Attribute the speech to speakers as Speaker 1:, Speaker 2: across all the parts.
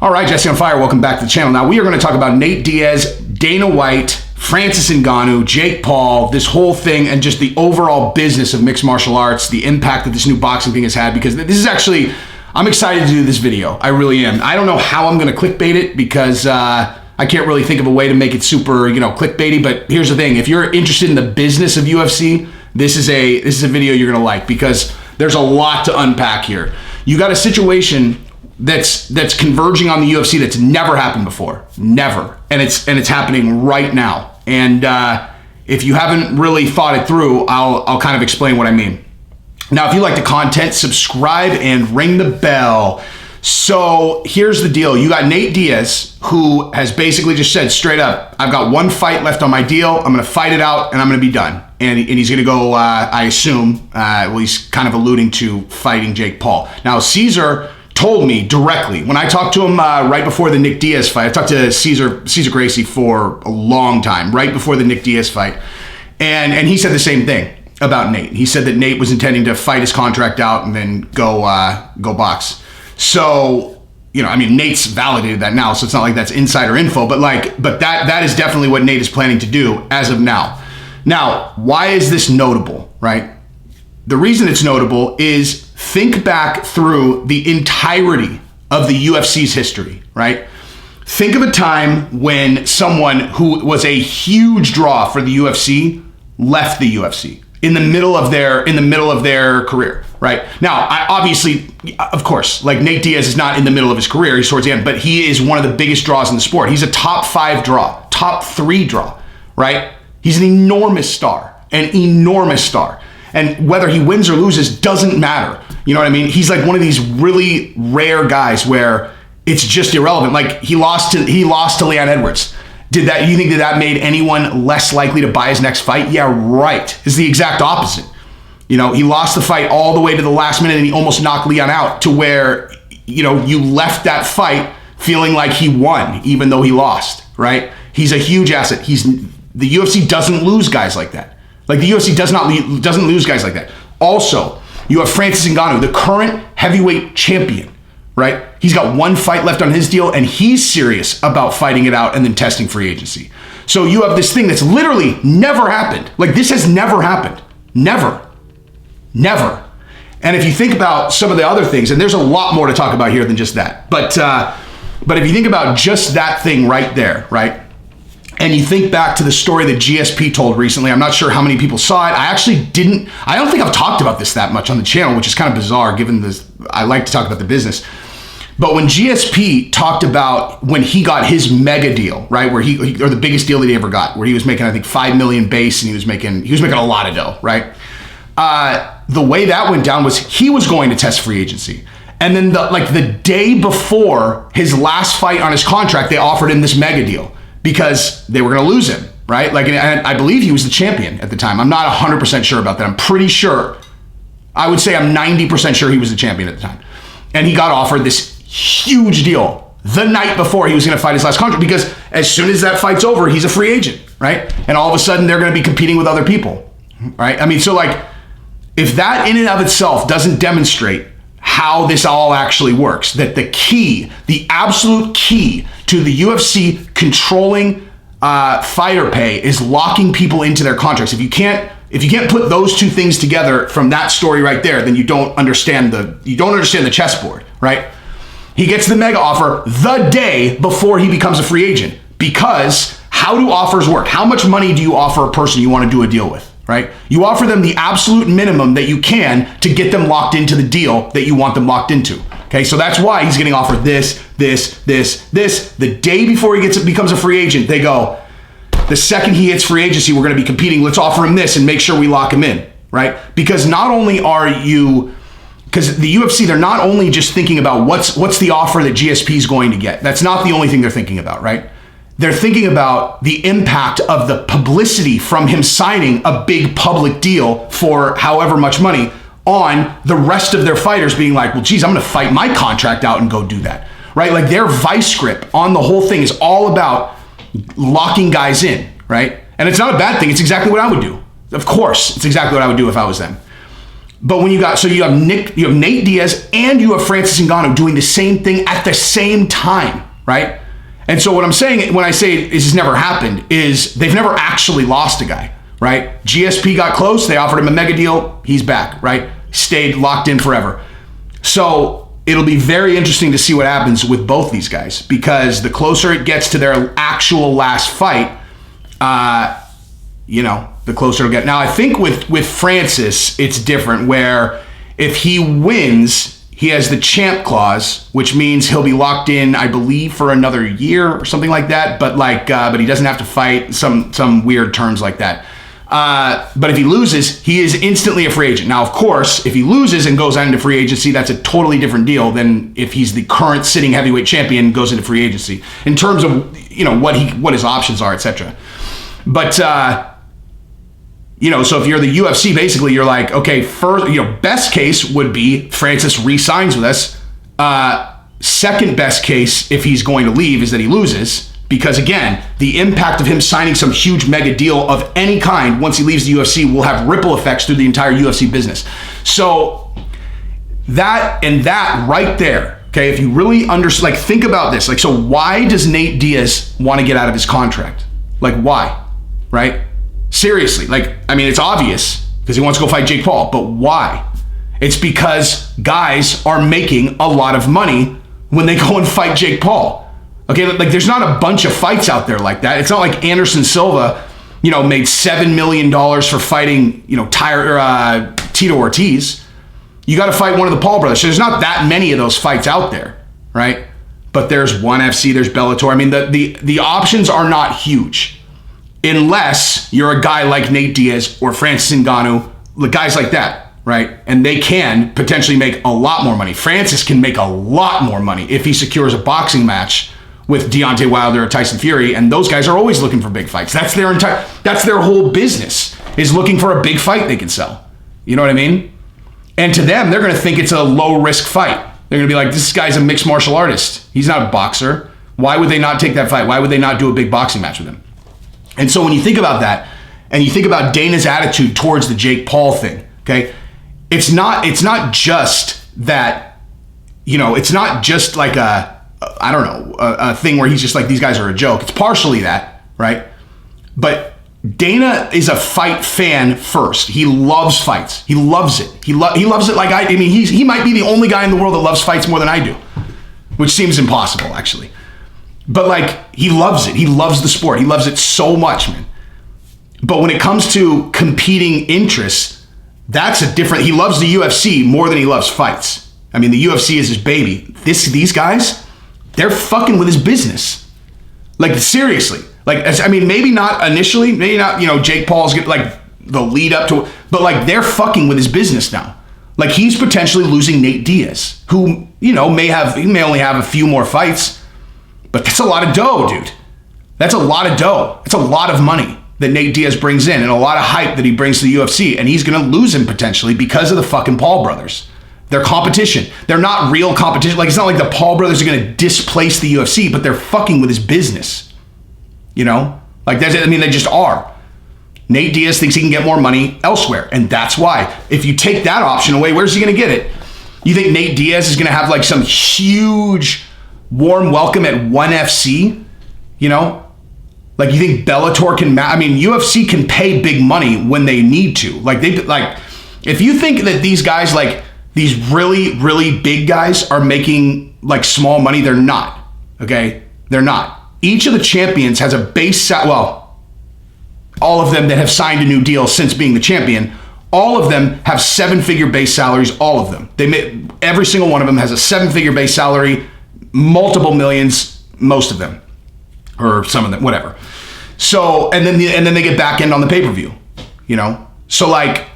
Speaker 1: All right, Jesse on Fire, welcome back to the channel. Now, we are going to talk about Nate Diaz, Dana White, Francis Ngannou, Jake Paul, this whole thing, and just the overall business of mixed martial arts, the impact that this new boxing thing has had, because this is actually, I'm excited to do this video. I really am. I don't know how I'm going to clickbait it because I can't really think of a way to make it super, clickbaity, but here's the thing. If you're interested in the business of UFC, this is a video you're going to like because there's a lot to unpack here. You got a situation that's converging on the UFC that's never happened before, never, and it's happening right now. And if you haven't really thought it through, I'll kind of explain what I mean. Now, if you like the content, subscribe and ring the bell. So here's the deal: you got Nate Diaz, who has basically just said straight up, "I've got one fight left on my deal. I'm going to fight it out, and I'm going to be done." And he's going to go, I assume, he's kind of alluding to fighting Jake Paul. Now, Caesar told me directly when I talked to him right before the Nick Diaz fight. I talked to Caesar Gracie for a long time, right before the Nick Diaz fight, and he said the same thing about Nate. He said that Nate was intending to fight his contract out and then go box. So, Nate's validated that now, so it's not like that's insider info, but that is definitely what Nate is planning to do as of now. Now, why is this notable, right? The reason it's notable is think back through the entirety of the UFC's history, right? Think of a time when someone who was a huge draw for the UFC left the UFC in the middle of their career, right? Now, obviously, of course, like Nate Diaz is not in the middle of his career, he's towards the end, but he is one of the biggest draws in the sport. He's a top 5 draw, top 3 draw, right? He's an enormous star. And whether he wins or loses doesn't matter. You know what I mean? He's like one of these really rare guys where it's just irrelevant. Like he lost to Leon Edwards. You think that made anyone less likely to buy his next fight? Yeah, right. It's the exact opposite. He lost the fight all the way to the last minute and he almost knocked Leon out, to where, you left that fight feeling like he won, even though he lost, right? He's a huge asset. The UFC doesn't lose guys like that. Like the UFC doesn't lose guys like that. Also, you have Francis Ngannou, the current heavyweight champion, right? He's got one fight left on his deal and he's serious about fighting it out and then testing free agency. So you have this thing that's literally never happened. Like this has never happened. Never. And if you think about some of the other things, and there's a lot more to talk about here than just that, but if you think about just that thing right there, right? And you think back to the story that GSP told recently. I'm not sure how many people saw it. I don't think I've talked about this that much on the channel, which is kind of bizarre given this. I like to talk about the business. But when GSP talked about when he got his mega deal, right, where or the biggest deal that he ever got, where he was making, I think, $5 million base, and he was making a lot of dough, right? The way that went down was he was going to test free agency. And then the day before his last fight on his contract, they offered him this mega deal, because they were going to lose him, right? And I believe he was the champion at the time. I'm not 100% sure about that. I'm pretty sure. I would say I'm 90% sure he was the champion at the time. And he got offered this huge deal the night before he was going to fight his last contract, because as soon as that fight's over, he's a free agent, right? And all of a sudden, they're going to be competing with other people, right? If that in and of itself doesn't demonstrate how this all actually works, that the absolute key to the UFC controlling fighter pay is locking people into their contracts. If you can't put those two things together from that story right there, then you don't understand the chessboard, right? He gets the mega offer the day before he becomes a free agent, because how do offers work? How much money do you offer a person you want to do a deal with? Right? You offer them the absolute minimum that you can to get them locked into the deal that you want them locked into. Okay, so that's why he's getting offered this. The day before he becomes a free agent, they go, the second he hits free agency, we're going to be competing. Let's offer him this and make sure we lock him in, right? Because the UFC, they're not only just thinking about what's the offer that GSP is going to get. That's not the only thing they're thinking about, right? They're thinking about the impact of the publicity from him signing a big public deal for however much money on the rest of their fighters being like, well, geez, I'm going to fight my contract out and go do that, right? Like their vice grip on the whole thing is all about locking guys in, right? And it's not a bad thing. It's exactly what I would do. Of course, it's exactly what I would do if I was them. But when you have Nate Diaz and you have Francis Ngannou doing the same thing at the same time, right? And so what I'm saying when I say this has never happened is they've never actually lost a guy, right? GSP got close. They offered him a mega deal. He's back, right? Stayed locked in forever. So it'll be very interesting to see what happens with both these guys, because the closer it gets to their actual last fight, the closer it'll get. Now, I think with Francis, it's different, where if he wins, he has the champ clause, which means he'll be locked in, I believe, for another year or something like that. But but he doesn't have to fight, some weird terms like that. But if he loses, he is instantly a free agent. Now, of course, if he loses and goes out into free agency, that's a totally different deal than if he's the current sitting heavyweight champion and goes into free agency in terms of what his options are, etc. But so if you're the UFC, basically you're like, okay, first, best case would be Francis re-signs with us. Second best case, if he's going to leave, is that he loses. Because again, the impact of him signing some huge mega deal of any kind once he leaves the UFC will have ripple effects through the entire UFC business. So that right there, okay, if you really understand, think about this. So why does Nate Diaz want to get out of his contract? Why? Right? Seriously, it's obvious because he wants to go fight Jake Paul, but why? It's because guys are making a lot of money when they go and fight Jake Paul. Okay, there's not a bunch of fights out there like that. It's not like Anderson Silva, made $7 million for fighting, Tito Ortiz. You got to fight one of the Paul brothers. So there's not that many of those fights out there, right? But there's ONE FC, there's Bellator. I mean, the options are not huge unless you're a guy like Nate Diaz or Francis Ngannou, guys like that, right? And they can potentially make a lot more money. Francis can make a lot more money if he secures a boxing match with Deontay Wilder or Tyson Fury, and those guys are always looking for big fights. That's their whole business, is looking for a big fight they can sell. You know what I mean? And to them, they're going to think it's a low-risk fight. They're going to be like, this guy's a mixed martial artist. He's not a boxer. Why would they not take that fight? Why would they not do a big boxing match with him? And so when you think about that, and you think about Dana's attitude towards the Jake Paul thing, okay, it's not just that, it's not just like a thing where he's just like, these guys are a joke. It's partially that, right? But Dana is a fight fan first. He loves fights. He loves it. He loves it he might be the only guy in the world that loves fights more than I do, which seems impossible, actually. But he loves it. He loves the sport. He loves it so much, man. But when it comes to competing interests, that's he loves the UFC more than he loves fights. I mean, the UFC is his baby. These guys, they're fucking with his business. Seriously. Maybe not initially, maybe not, Jake Paul's the lead up to it, but they're fucking with his business now. He's potentially losing Nate Diaz, who, may only have a few more fights, but that's a lot of dough, dude. That's a lot of dough. It's a lot of money that Nate Diaz brings in and a lot of hype that he brings to the UFC, and he's going to lose him potentially because of the fucking Paul brothers. They're competition. They're not real competition. It's not like the Paul brothers are going to displace the UFC, but they're fucking with his business. They just are. Nate Diaz thinks he can get more money elsewhere, and that's why. If you take that option away, where's he going to get it? You think Nate Diaz is going to have some huge warm welcome at ONE FC? You think Bellator can? UFC can pay big money when they need to. If you think that these guys, these really, really big guys, are making small money, they're not. Okay, they're not. Each of the champions has a base all of them that have signed a new deal since being the champion, all of them have 7-figure base salaries, all of them. Every single one of them has a 7-figure base salary, multiple millions, most of them, or some of them, whatever. So, and then they get back end on the pay-per-view, So that,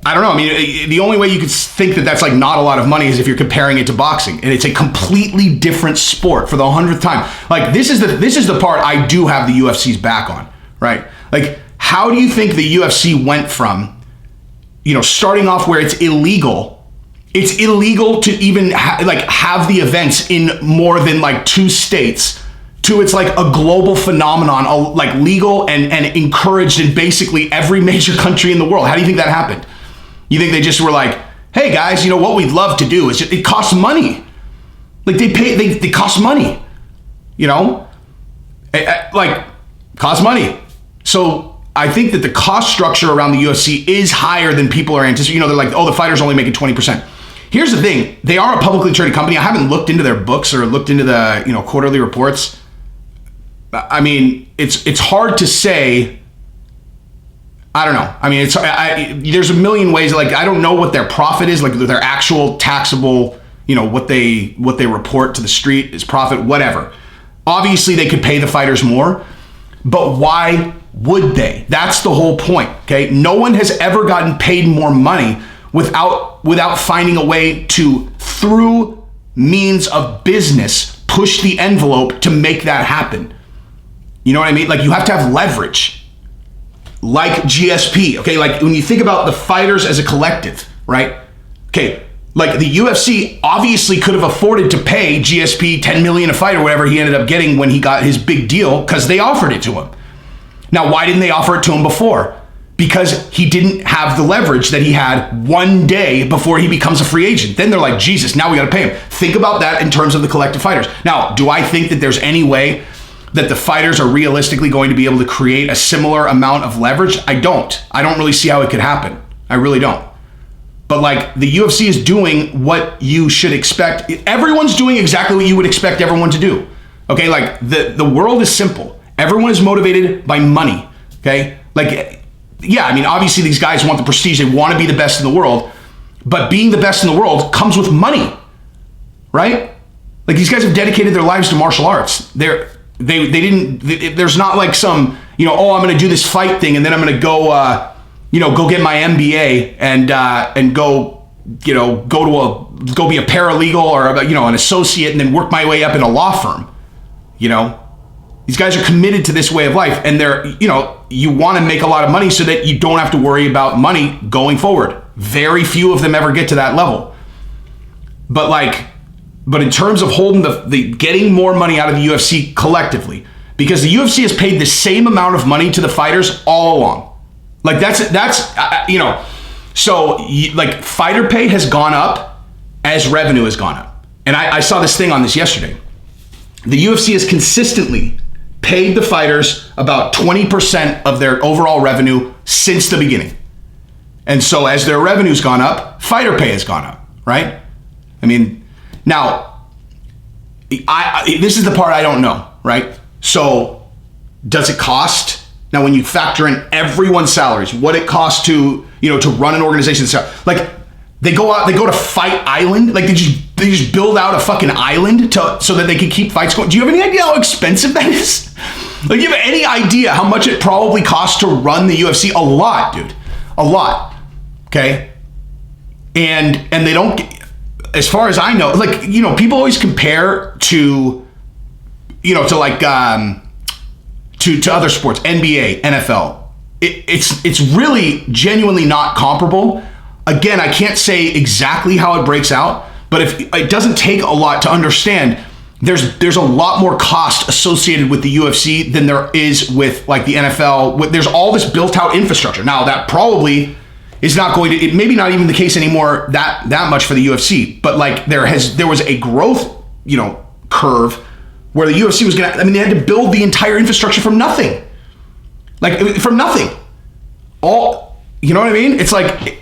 Speaker 1: I don't know. The only way you could think that that's not a lot of money is if you're comparing it to boxing, and it's a completely different sport for the 100th time. This is the part I do have the UFC's back on, right? How do you think the UFC went from, starting off where it's illegal to even have the events in more than 2 states, to it's a global phenomenon, legal and encouraged in basically every major country in the world? How do you think that happened? You think they just were like, hey guys, what we'd love to do is it costs money. Like they cost money, like cost money. So I think that the cost structure around the UFC is higher than people are anticipating. They're like, oh, the fighter's only making 20%. Here's the thing. They are a publicly traded company. I haven't looked into their books or looked into the, quarterly reports. I mean, it's hard to say. I don't know. I mean, there's a million ways. Like, I don't know what their profit is, like their actual taxable, what they report to the street is profit, whatever. Obviously, they could pay the fighters more, but why would they? That's the whole point, okay? No one has ever gotten paid more money without finding a way to, through means of business, push the envelope to make that happen. You know what I mean? Like, you have to have leverage. Like GSP, okay? Like, when you think about the fighters as a collective, right? Okay, like the UFC obviously could have afforded to pay GSP $10 million a fight or whatever he ended up getting when he got his big deal because they offered it to him. Now, why didn't they offer it to him before? Because he didn't have the leverage that he had one day before he becomes a free agent. Then they're like, Jesus, now we got to pay him. Think about that in terms of the collective fighters. Now, do I think that there's any way that the fighters are realistically going to be able to create a similar amount of leverage? I don't really see how it could happen. I really don't. But like, the UFC is doing what you should expect. Everyone's doing exactly what you would expect everyone to do. Okay, like the world is simple. Everyone is motivated by money. Okay, like, yeah, I mean, obviously these guys want the prestige. They want to be the best in the world, but being the best in the world comes with money, right? Like, these guys have dedicated their lives to martial arts. There's not like some, oh, I'm going to do this fight thing and then I'm going to go, go get my MBA and go be a paralegal or, an associate and then work my way up in a law firm. These guys are committed to this way of life, and they're, you want to make a lot of money so that you don't have to worry about money going forward. Very few of them ever get to that level. But in terms of holding the getting more money out of the UFC collectively, because the UFC has paid the same amount of money to the fighters all along. Like, so fighter pay has gone up as revenue has gone up. And I saw this thing on this yesterday. The UFC has consistently paid the fighters about 20% of their overall revenue since the beginning. And so as their revenue's gone up, fighter pay has gone up, right? I mean, now, this is the part I don't know, right? So does it cost? Now, when you factor in everyone's salaries, what it costs to run an organization, like, they go to Fight Island, like they just build out a fucking island so that they can keep fights going. Do you have any idea how expensive that is? Like, do you have any idea how much it probably costs to run the UFC? A lot, dude. A lot. Okay? And they don't, as far as I know, like, people always compare to other sports, NBA, NFL. It's really genuinely not comparable. Again, I can't say exactly how it breaks out, but if it doesn't take a lot to understand, there's a lot more cost associated with the UFC than there is with like the NFL. There's all this built out infrastructure. Now, that probably is not going to, it maybe not even the case anymore that much for the UFC, but like there was a growth, curve where the UFC was they had to build the entire infrastructure from nothing. Like, from nothing. You know what I mean? It's like,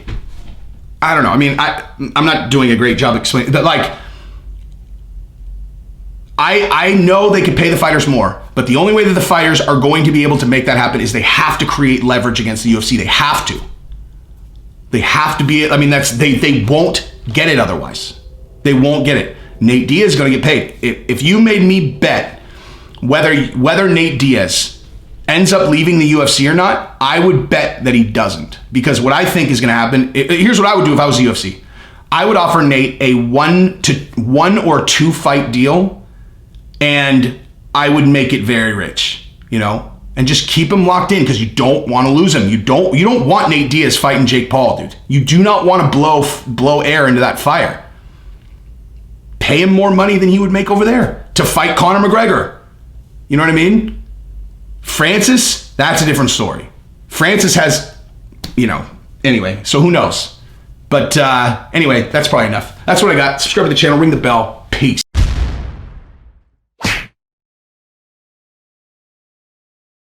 Speaker 1: I don't know. I mean, I'm not doing a great job explaining, but like, I know they could pay the fighters more, but the only way that the fighters are going to be able to make that happen is they have to create leverage against the UFC. They have to. They have to be, I mean, they won't get it otherwise. They won't get it. Nate Diaz is going to get paid. If you made me bet whether Nate Diaz ends up leaving the UFC or not, I would bet that he doesn't. Because what I think is going to happen, here's what I would do if I was the UFC. I would offer Nate a 1 or 2 fight deal, and I would make it very rich, and just keep him locked in because you don't want to lose him. You don't want Nate Diaz fighting Jake Paul, dude. You do not want to blow air into that fire. Pay him more money than he would make over there to fight Conor McGregor. You know what I mean? Francis, that's a different story. Francis has, anyway, so who knows? But anyway, that's probably enough. That's what I got. Subscribe to the channel, ring the bell. Peace.